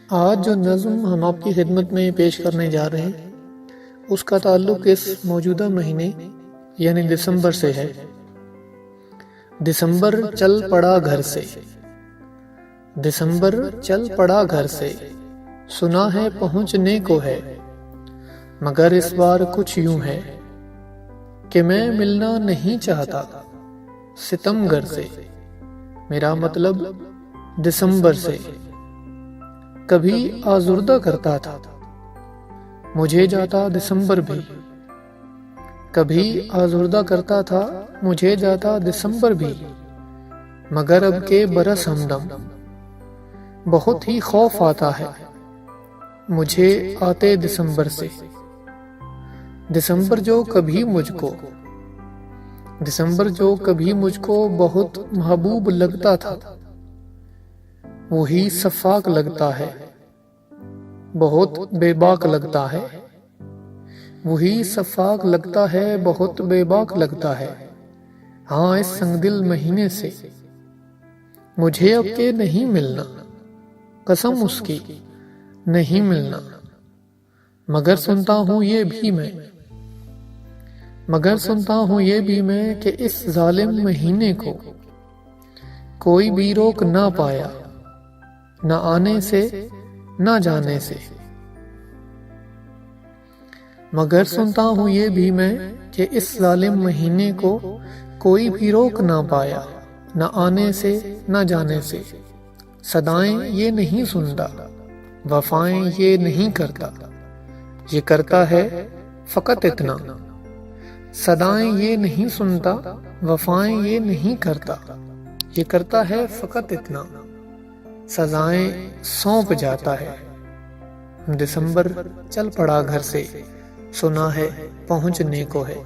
آج جو نظم ہم آپ کی خدمت میں پیش کرنے جا رہے ہیں اس کا تعلق اس موجودہ مہینے یعنی دسمبر سے ہے۔ دسمبر چل پڑا گھر سے، دسمبر چل پڑا گھر سے، سنا ہے پہنچنے کو ہے، مگر اس بار کچھ یوں ہے کہ میں ملنا نہیں چاہتا ستمگر سے، میرا مطلب دسمبر سے۔ کبھی آزردہ کرتا تھا مجھے جاتا دسمبر بھی، کبھی آزردہ کرتا تھا مجھے جاتا دسمبر بھی، مگر اب کے برس ہمدم بہت ہی خوف آتا ہے مجھے آتے دسمبر سے۔ دسمبر جو کبھی مجھ کو، دسمبر جو کبھی مجھ کو بہت محبوب لگتا تھا، وہی سفاک لگتا ہے، بہت بے باک لگتا ہے، وہی سفاک لگتا ہے، بہت بے باک لگتا ہے۔ ہاں اس سنگ دل مہینے سے مجھے اب کے نہیں ملنا، قسم اس کی نہیں ملنا، مگر سنتا ہوں یہ بھی میں، مگر سنتا ہوں یہ بھی میں کہ اس ظالم مہینے کو کوئی بھی روک نہ پایا، نہ آنے سے نہ جانے سے، مگر سنتا ہوں یہ بھی میں کہ اس ظالم مہینے کو کوئی بھی روک نہ پایا، نہ آنے سے نہ جانے سے۔ صدائیں یہ نہیں سنتا، وفائیں یہ نہیں کرتا، یہ کرتا ہے فقط اتنا۔ صدائیں یہ نہیں سنتا، وفائیں یہ نہیں کرتا، یہ کرتا ہے فقط اتنا۔ سزائیں سونپ جاتا ہے، دسمبر چل پڑا گھر سے، سنا ہے پہنچنے کو ہے۔